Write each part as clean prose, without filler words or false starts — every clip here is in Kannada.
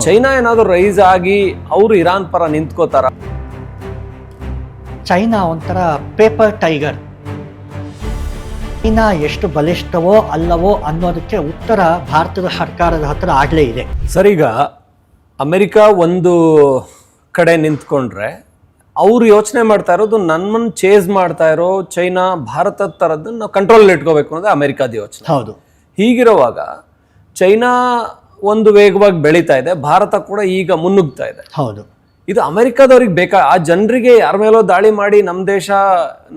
ಚೈನಾ ಏನಾದರೂ ರೈಸ್ ಆಗಿ ಅವರು ಇರಾನ್ ಪರ ನಿಂತ್ಕೋತಾರ? ಚೈನಾ ಒಂಥರ ಪೇಪರ್ ಟೈಗರ್. ಚೈನಾ ಎಷ್ಟು ಬಲಿಷ್ಠವೋ ಅಲ್ಲವೋ ಅನ್ನೋದಕ್ಕೆ ಉತ್ತರ ಭಾರತದ ಸರ್ಕಾರದ ಹತ್ರ ಆಗಲೇ ಇದೆ. ಸರಿಗ ಅಮೆರಿಕ ಒಂದು ಕಡೆ ನಿಂತ್ಕೊಂಡ್ರೆ ಅವ್ರು ಯೋಚನೆ ಮಾಡ್ತಾ ಇರೋದು ನನ್ನನ್ನು ಚೇಸ್ ಮಾಡ್ತಾ ಇರೋ ಚೈನಾ ಭಾರತದ ಥರದ್ದು ನಾವು ಕಂಟ್ರೋಲ್ ಇಟ್ಕೋಬೇಕು ಅನ್ನೋದು ಅಮೆರಿಕಾದ ಯೋಚನೆ. ಹೌದು. ಹೀಗಿರುವಾಗ ಚೈನಾ ಒಂದು ವೇಗವಾಗಿ ಬೆಳೀತಾ ಇದೆ, ಭಾರತ ಕೂಡ ಈಗ ಮುನ್ನುಗ್ತಾ ಇದೆ. ಹೌದು. ಇದು ಅಮೆರಿಕಾದವ್ರಿಗೆ ಬೇಕಾ? ಆ ಜನರಿಗೆ ಯಾರ ಮೇಲೋ ದಾಳಿ ಮಾಡಿ ನಮ್ಮ ದೇಶ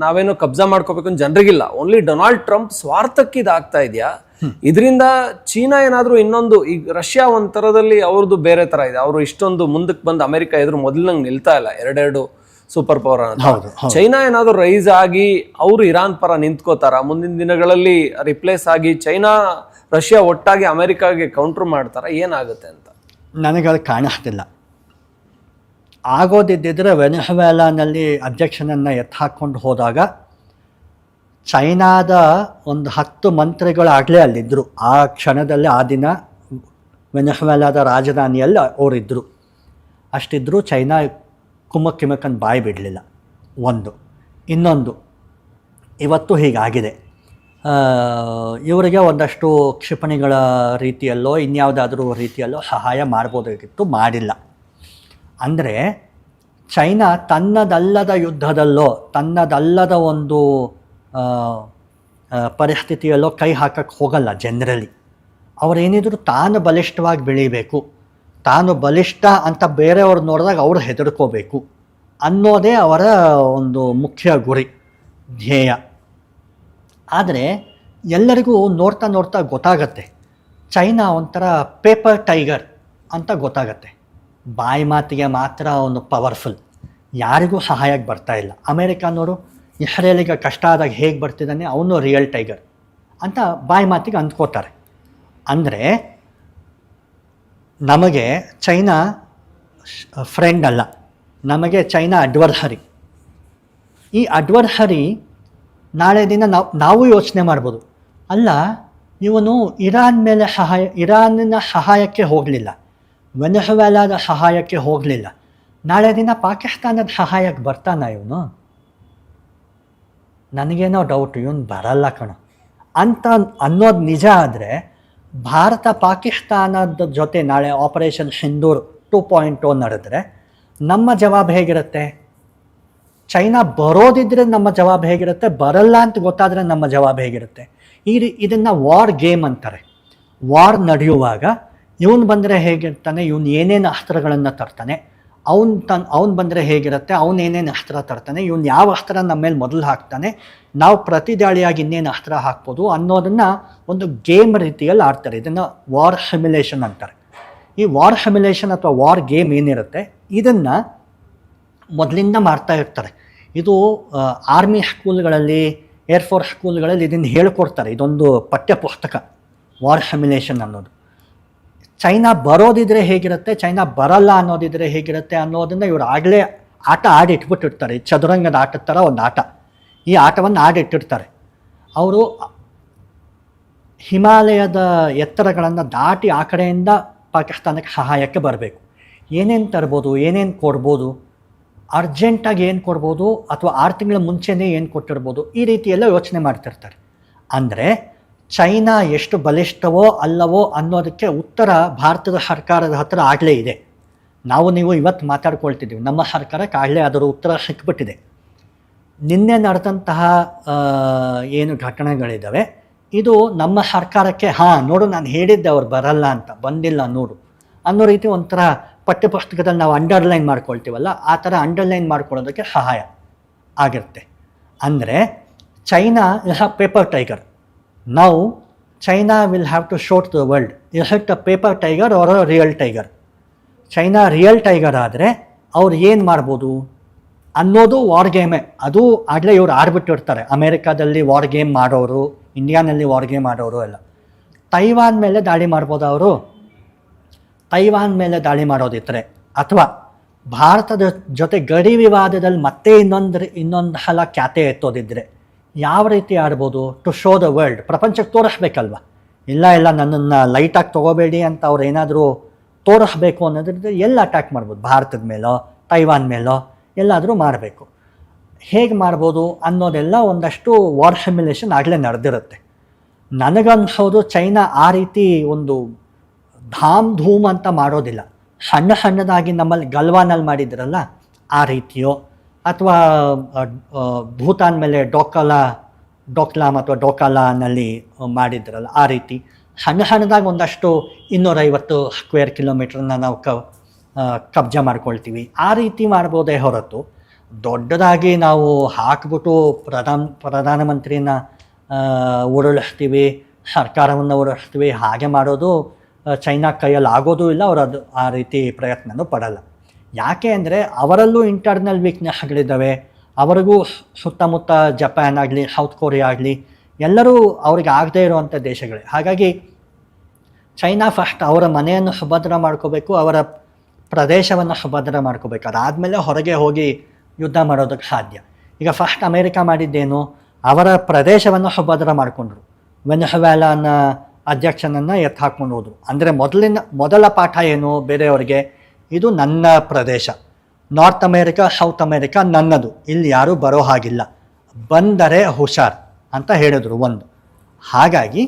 ನಾವೇನೋ ಕಬ್ಜಾ ಮಾಡ್ಕೋಬೇಕು ಅಂತ ಜನರಿಗಿಲ್ಲ. ಓನ್ಲಿ ಡೊನಾಲ್ಡ್ ಟ್ರಂಪ್ ಸ್ವಾರ್ಥಕ್ಕೆ ಇದಾಗ್ತಾ ಇದೆಯಾ? ಇದರಿಂದ ಚೀನಾ ಏನಾದರೂ ಇನ್ನೊಂದು, ಈಗ ರಷ್ಯಾ ಒಂಥರದಲ್ಲಿ ಅವ್ರದ್ದು ಬೇರೆ ತರ ಇದೆ. ಅವರು ಇಷ್ಟೊಂದು ಮುಂದಕ್ಕೆ ಬಂದು ಅಮೆರಿಕ ಎದುರು ಮೊದಲಿನಂಗೆ ನಿಲ್ತಾ ಇಲ್ಲ, ಎರಡೆರಡು ಸೂಪರ್ ಪವರ್ ಅಂತ. ಚೈನಾ ಏನಾದರೂ ರೈಸ್ ಆಗಿ ಅವರು ಇರಾನ್ ಪರ ನಿಂತ್ಕೋತಾರ? ಮುಂದಿನ ದಿನಗಳಲ್ಲಿ ರಿಪ್ಲೇಸ್ ಆಗಿ ಚೈನಾ ರಷ್ಯಾ ಒಟ್ಟಾಗಿ ಅಮೆರಿಕಾಗೆ ಕೌಂಟರ್ ಮಾಡ್ತಾರ? ಏನಾಗುತ್ತೆ ಅಂತ ನನಗದು ಕಾಣಿಸ್ತಿಲ್ಲ. ಆಗೋದಿದ್ದರೆ ವೆನೆಜುವೆಲಾನಲ್ಲಿ ಅಧ್ಯಕ್ಷನನ್ನು ಎತ್ತಾಕೊಂಡು ಹೋದಾಗ ಚೈನಾದ ಒಂದು 10 ಮಂತ್ರಿಗಳಾಗಲೇ ಅಲ್ಲಿದ್ದರು. ಆ ಕ್ಷಣದಲ್ಲಿ ಆ ದಿನ ವೆನೆಜುವೆಲಾದ ರಾಜಧಾನಿಯಲ್ಲಿ ಅವರಿದ್ದರು. ಅಷ್ಟಿದ್ದರೂ ಚೈನಾ ಕುಮ್ಮಕ್ಕಿಮಕ್ಕನ್ನು ಬಾಯಿ ಬಿಡಲಿಲ್ಲ. ಒಂದು. ಇನ್ನೊಂದು, ಇವತ್ತು ಹೀಗಾಗಿದೆ. ಇವರಿಗೆ ಒಂದಷ್ಟು ಕ್ಷಿಪಣಿಗಳ ರೀತಿಯಲ್ಲೋ ಇನ್ಯಾವುದಾದ್ರೂ ರೀತಿಯಲ್ಲೋ ಸಹಾಯ ಮಾಡ್ಬೋದಾಗಿತ್ತು, ಮಾಡಿಲ್ಲ. ಅಂದರೆ ಚೈನಾ ತನ್ನದಲ್ಲದ ಯುದ್ಧದಲ್ಲೋ ತನ್ನದಲ್ಲದ ಒಂದು ಪರಿಸ್ಥಿತಿಯಲ್ಲೋ ಕೈ ಹಾಕಕ್ಕೆ ಹೋಗಲ್ಲ. ಜನರಲಿ ಅವರೇನಿದ್ರು ತಾನು ಬಲಿಷ್ಠವಾಗಿ ಬೆಳೀಬೇಕು, ತಾನು ಬಲಿಷ್ಠ ಅಂತ ಬೇರೆಯವ್ರು ನೋಡಿದಾಗ ಅವರು ಹೆದರ್ಕೋಬೇಕು ಅನ್ನೋದೇ ಅವರ ಒಂದು ಮುಖ್ಯ ಗುರಿ, ಧ್ಯೇಯ. ಆದರೆ ಎಲ್ಲರಿಗೂ ನೋಡ್ತಾ ನೋಡ್ತಾ ಗೊತ್ತಾಗತ್ತೆ ಚೈನಾ ಒಂಥರ ಪೇಪರ್ ಟೈಗರ್ ಅಂತ ಗೊತ್ತಾಗತ್ತೆ. ಬಾಯಿ ಮಾತಿಗೆ ಮಾತ್ರ ಒಂದು ಪವರ್ಫುಲ್, ಯಾರಿಗೂ ಸಹಾಯಕ್ಕೆ ಬರ್ತಾ ಇಲ್ಲ. ಅಮೇರಿಕಾನವರು ಇಸ್ರೇಲಿಗೆ ಕಷ್ಟ ಆದಾಗ ಹೇಗೆ ಬರ್ತಿದ್ದಾನೆ ಅವನು ರಿಯಲ್ ಟೈಗರ್ ಅಂತ ಬಾಯಿ ಮಾತಿಗೆ ಅಂದ್ಕೋತಾರೆ. ಅಂದರೆ ನಮಗೆ ಚೈನಾ ಫ್ರೆಂಡ್ ಅಲ್ಲ, ನಮಗೆ ಚೈನಾ ಅಡ್ವರ್ಸರಿ. ಈ ಅಡ್ವರ್ಸರಿ ನಾಳೆ ದಿನ ನಾವು ಯೋಚನೆ ಮಾಡ್ಬೋದು, ಅಲ್ಲ ಇವನು ಇರಾನಿನ ಸಹಾಯಕ್ಕೆ ಹೋಗಲಿಲ್ಲ, ವೆನೆಜುವೆಲಾದ ಸಹಾಯಕ್ಕೆ ಹೋಗಲಿಲ್ಲ, ನಾಳೆ ದಿನ ಪಾಕಿಸ್ತಾನದ ಸಹಾಯಕ್ಕೆ ಬರ್ತಾನ ಇವನು? ನನಗೇನೋ ಡೌಟ್, ಇವನು ಬರಲ್ಲ ಕಣೋ ಅಂತ ಅನ್ನೋದು ನಿಜ. ಆದರೆ ಭಾರತ ಪಾಕಿಸ್ತಾನದ ಜೊತೆ ನಾಳೆ ಆಪರೇಷನ್ ಸಿಂಧೂರ್ 2.0 ನಡೆದ್ರೆ ನಮ್ಮ ಜವಾಬು ಹೇಗಿರುತ್ತೆ? ಚೈನಾ ಬರೋದಿದ್ರೆ ನಮ್ಮ ಜವಾಬು ಹೇಗಿರುತ್ತೆ? ಬರಲ್ಲ ಅಂತ ಗೊತ್ತಾದರೆ ನಮ್ಮ ಜವಾಬು ಹೇಗಿರುತ್ತೆ? ಇದನ್ನು ವಾರ್ ಗೇಮ್ ಅಂತಾರೆ. ವಾರ್ ನಡೆಯುವಾಗ ಇವನು ಬಂದರೆ ಹೇಗಿರ್ತಾನೆ, ಇವನು ಏನೇನು ಅಸ್ತ್ರಗಳನ್ನು ತರ್ತಾನೆ, ಅವನು ಬಂದರೆ ಹೇಗಿರುತ್ತೆ, ಅವನು ಏನೇನು ಅಸ್ತ್ರ ತರ್ತಾನೆ, ಇವನು ಯಾವ ಅಸ್ತ್ರ ನಮ್ಮ ಮೇಲೆ ಮೊದಲು ಹಾಕ್ತಾನೆ, ನಾವು ಪ್ರತಿದಾಳಿಯಾಗಿ ಇನ್ನೇನು ಅಸ್ತ್ರ ಹಾಕ್ಬೋದು ಅನ್ನೋದನ್ನು ಒಂದು ಗೇಮ್ ರೀತಿಯಲ್ಲಿ ಆಡ್ತಾರೆ. ಇದನ್ನು ವಾರ್ ಸಿಮ್ಯುಲೇಷನ್ ಅಂತಾರೆ. ಈ ವಾರ್ ಸಿಮ್ಯುಲೇಷನ್ ಅಥವಾ ವಾರ್ ಗೇಮ್ ಏನಿರುತ್ತೆ ಇದನ್ನು ಮೊದಲಿಂದ ಮಾಡ್ತಾ ಇರ್ತಾರೆ. ಇದು ಆರ್ಮಿ ಸ್ಕೂಲ್ಗಳಲ್ಲಿ, ಏರ್ಫೋರ್ಸ್ ಸ್ಕೂಲ್ಗಳಲ್ಲಿ ಇದನ್ನು ಹೇಳ್ಕೊಡ್ತಾರೆ. ಇದೊಂದು ಪಠ್ಯಪುಸ್ತಕ, ವಾರ್ ಸಿಮ್ಯುಲೇಷನ್ ಅನ್ನೋದು. ಚೈನಾ ಬರೋದಿದ್ರೆ ಹೇಗಿರುತ್ತೆ, ಚೈನಾ ಬರಲ್ಲ ಅನ್ನೋದಿದ್ರೆ ಹೇಗಿರುತ್ತೆ ಅನ್ನೋದನ್ನು ಇವರು ಆಗಲೇ ಆಟ ಆಡಿಟ್ಬಿಟ್ಟಿರ್ತಾರೆ. ಚದುರಂಗದ ಆಟದ ಥರ ಒಂದು ಆಟ, ಈ ಆಟವನ್ನು ಆಡಿಟ್ಟಿರ್ತಾರೆ. ಅವರು ಹಿಮಾಲಯದ ಎತ್ತರಗಳನ್ನು ದಾಟಿ ಆ ಕಡೆಯಿಂದ ಪಾಕಿಸ್ತಾನಕ್ಕೆ ಸಹಾಯಕ್ಕೆ ಬರಬೇಕು. ಏನೇನು ತರ್ಬೋದು, ಏನೇನು ಕೊಡ್ಬೋದು, ಅರ್ಜೆಂಟಾಗಿ ಏನು ಕೊಡ್ಬೋದು, ಅಥವಾ 6 ತಿಂಗಳ ಮುಂಚೆನೇ ಏನು ಕೊಟ್ಟಿರ್ಬೋದು, ಈ ರೀತಿಯೆಲ್ಲ ಯೋಚನೆ ಮಾಡ್ತಿರ್ತಾರೆ. ಅಂದರೆ ಚೈನಾ ಎಷ್ಟು ಬಲಿಷ್ಠವೋ ಅಲ್ಲವೋ ಅನ್ನೋದಕ್ಕೆ ಉತ್ತರ ಭಾರತದ ಸರ್ಕಾರದ ಹತ್ರ ಆಗಲೇ ಇದೆ. ನೀವು ಇವತ್ತು ಮಾತಾಡ್ಕೊಳ್ತಿದ್ದೀವಿ, ನಮ್ಮ ಸರ್ಕಾರಕ್ಕೆ ಆಗಲೇ ಅದರ ಉತ್ತರ ಸಿಕ್ಬಿಟ್ಟಿದೆ. ನಿನ್ನೆ ನಡೆದಂತಹ ಏನು ಘಟನೆಗಳಿದ್ದಾವೆ ಇದು ನಮ್ಮ ಸರ್ಕಾರಕ್ಕೆ ನೋಡು ನಾನು ಹೇಳಿದ್ದೆ ಅವ್ರು ಬರಲ್ಲ ಅಂತ, ಬಂದಿಲ್ಲ ನೋಡು ಅನ್ನೋ ರೀತಿ ಒಂಥರ ಪಠ್ಯಪುಸ್ತಕದಲ್ಲಿ ನಾವು ಅಂಡರ್ಲೈನ್ ಮಾಡ್ಕೊಳ್ತೀವಲ್ಲ, ಆ ಥರ ಅಂಡರ್ಲೈನ್ ಮಾಡ್ಕೊಳ್ಳೋದಕ್ಕೆ ಸಹಾಯ ಆಗಿರುತ್ತೆ. ಅಂದರೆ China is a paper tiger. Now China will have to show to the world, is it a paper tiger or a real tiger? China real tiger ಆದರೆ ಅವ್ರು ಏನು ಮಾಡ್ಬೋದು ಅನ್ನೋದು ವಾರ್ ಗೇಮೇ. ಅದು ಆಗಲೇ ಇವ್ರು ಆಡ್ಬಿಟ್ಟಿರ್ತಾರೆ. ಅಮೇರಿಕಾದಲ್ಲಿ ವಾರ್ ಗೇಮ್ ಮಾಡೋರು, ಇಂಡಿಯಾನಲ್ಲಿ ವಾರ್ ಗೇಮ್ ಆಡೋರು ಎಲ್ಲ. ತೈವಾನ್ ಮೇಲೆ ದಾಳಿ ಮಾಡ್ಬೋದು ಅವರು. ತೈವಾನ್ ಮೇಲೆ ದಾಳಿ ಮಾಡೋದಿದ್ರೆ, ಅಥವಾ ಭಾರತದ ಜೊತೆ ಗಡಿ ವಿವಾದದಲ್ಲಿ ಮತ್ತೆ ಇನ್ನೊಂದು ಸಲ ಖ್ಯಾತೆ ಎತ್ತೋದಿದ್ರೆ ಯಾವ ರೀತಿ ಆಡ್ಬೋದು? ಟು ಶೋ ದ ವರ್ಲ್ಡ್, ಪ್ರಪಂಚಕ್ಕೆ ತೋರಿಸ್ಬೇಕಲ್ವ. ಇಲ್ಲ ನನ್ನನ್ನು ಲೈಟಾಗಿ ತೊಗೋಬೇಡಿ ಅಂತ ಅವ್ರು ಏನಾದರೂ ತೋರಿಸ್ಬೇಕು ಅನ್ನೋದ್ರಿಂದ ಎಲ್ಲ ಅಟ್ಯಾಕ್ ಮಾಡ್ಬೋದು, ಭಾರತದ ಮೇಲೋ ತೈವಾನ್ ಮೇಲೋ ಎಲ್ಲಾದರೂ ಮಾಡಬೇಕು. ಹೇಗೆ ಮಾಡ್ಬೋದು ಅನ್ನೋದೆಲ್ಲ ಒಂದಷ್ಟು ವಾರ್ ಸಿಮ್ಯುಲೇಷನ್ ಆಗಲೇ ನಡೆದಿರುತ್ತೆ. ನನಗನ್ಸೋದು ಚೈನಾ ಆ ರೀತಿ ಒಂದು ಧಾಮ್ ಧೂಮ್ ಅಂತ ಮಾಡೋದಿಲ್ಲ. ಸಣ್ಣ ಸಣ್ಣದಾಗಿ ನಮ್ಮಲ್ಲಿ ಗಲ್ವಾನಲ್ಲಿ ಮಾಡಿದ್ರಲ್ಲ ಆ ರೀತಿಯೋ, ಅಥವಾ ಭೂತಾನ್ ಮೇಲೆ ಡೋಕ್ಲಾಮ್ ಅಥವಾ ಡೋಕಾಲಾನಲ್ಲಿ ಮಾಡಿದ್ರಲ್ಲ ಆ ರೀತಿ ಸಣ್ಣ ಸಣ್ಣದಾಗಿ ಒಂದಷ್ಟು 250 ಸ್ಕ್ವೇರ್ ಕಿಲೋಮೀಟ್ರನ್ನ ನಾವು ಕಬ್ಜಾ ಮಾಡ್ಕೊಳ್ತೀವಿ, ಆ ರೀತಿ ಮಾಡ್ಬೋದೇ ಹೊರತು ದೊಡ್ಡದಾಗಿ ನಾವು ಹಾಕ್ಬಿಟ್ಟು ಪ್ರಧಾನಮಂತ್ರಿನ ಉರುಳಿಸ್ತೀವಿ, ಸರ್ಕಾರವನ್ನು ಉರುಳಿಸ್ತೀವಿ, ಹಾಗೆ ಮಾಡೋದು ಚೈನಾ ಕೈಯಲ್ಲಿ ಆಗೋದೂ ಇಲ್ಲ. ಅವರು ಅದು ಆ ರೀತಿ ಪ್ರಯತ್ನನೂ ಪಡಲ್ಲ. ಯಾಕೆ ಅಂದರೆ ಅವರಲ್ಲೂ ಇಂಟರ್ನಲ್ ವೀಕ್ನೆಸ್ಗಳಿದ್ದಾವೆ. ಅವರಿಗೂ ಸುತ್ತಮುತ್ತ ಜಪಾನ್ ಆಗಲಿ ಸೌತ್ ಕೊರಿಯಾ ಆಗಲಿ ಎಲ್ಲರೂ ಅವ್ರಿಗೆ ಆಗದೇ ಇರುವಂಥ ದೇಶಗಳೇ. ಹಾಗಾಗಿ ಚೈನಾ ಫಸ್ಟ್ ಅವರ ಮನೆಯನ್ನು ಸುಭದ್ರ ಮಾಡ್ಕೋಬೇಕು, ಅವರ ಪ್ರದೇಶವನ್ನು ಸುಭದ್ರ ಮಾಡ್ಕೋಬೇಕು. ಅದಾದಮೇಲೆ ಹೊರಗೆ ಹೋಗಿ ಯುದ್ಧ ಮಾಡೋದಕ್ಕೆ ಸಾಧ್ಯ. ಈಗ ಫಸ್ಟ್ ಅಮೇರಿಕಾ ಮಾಡಿದ್ದೇನು, ಅವರ ಪ್ರದೇಶವನ್ನು ಸುಭದ್ರ ಮಾಡಿಕೊಂಡ್ರು. ವೆನೆಜುವೆಲಾನ ಅಧ್ಯಕ್ಷನನ್ನು ಎತ್ತು ಹಾಕ್ಕೊಂಡು ಹೋದರು. ಅಂದರೆ ಮೊದಲ ಪಾಠ ಏನು ಬೇರೆಯವರಿಗೆ, ಇದು ನನ್ನ ಪ್ರದೇಶ, ನಾರ್ತ್ ಅಮೇರಿಕಾ ಸೌತ್ ಅಮೇರಿಕಾ ನನ್ನದು, ಇಲ್ಲಿ ಯಾರೂ ಬರೋ ಹಾಗಿಲ್ಲ, ಬಂದರೆ ಹುಷಾರ್ ಅಂತ ಹೇಳಿದರು ಒಂದು. ಹಾಗಾಗಿ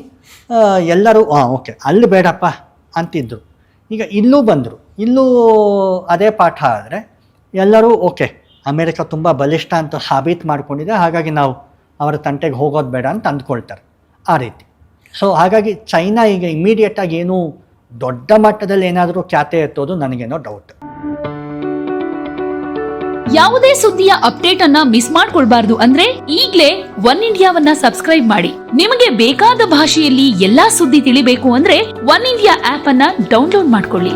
ಎಲ್ಲರೂ ಓಕೆ ಅಲ್ಲಿ ಬೇಡಪ್ಪ ಅಂತಿದ್ದರು. ಈಗ ಇಲ್ಲೂ ಬಂದರು, ಇಲ್ಲೂ ಅದೇ ಪಾಠ ಆದರೆ ಎಲ್ಲರೂ ಓಕೆ ಅಮೇರಿಕಾ ತುಂಬ ಬಲಿಷ್ಠ ಅಂತ ಸಾಬೀತು ಮಾಡ್ಕೊಂಡಿದೆ, ಹಾಗಾಗಿ ನಾವು ಅವರ ತಂಟೆಗೆ ಹೋಗೋದು ಬೇಡ ಅಂತ ಅಂದ್ಕೊಳ್ತಾರೆ ಆ ರೀತಿ. ಸೊ ಹಾಗಾಗಿ ಚೈನಾ ಈಗ ಇಮಿಡಿಯೇಟಾಗಿ ಏನೂ ದೊಡ್ಡ ಮಟ್ಟದಲ್ಲಿ ಏನಾದರೂ ಖ್ಯಾತೆ ಎತ್ತೋದು ನನಗೇನೋ ಡೌಟ್. ಯಾವುದೇ ಸುದ್ದಿಯ ಅಪ್ಡೇಟ್ ಅನ್ನ ಮಿಸ್ ಮಾಡ್ಕೊಳ್ಬಾರ್ದು ಅಂದ್ರೆ ಈಗ್ಲೇ ಒನ್ ಇಂಡಿಯಾವನ್ನ ಸಬ್ಸ್ಕ್ರೈಬ್ ಮಾಡಿ. ನಿಮಗೆ ಬೇಕಾದ ಭಾಷೆಯಲ್ಲಿ ಎಲ್ಲಾ ಸುದ್ದಿ ತಿಳಿಬೇಕು ಅಂದ್ರೆ ಒನ್ ಇಂಡಿಯಾ ಆಪ್ ಅನ್ನ ಡೌನ್ಲೋಡ್ ಮಾಡ್ಕೊಳ್ಳಿ.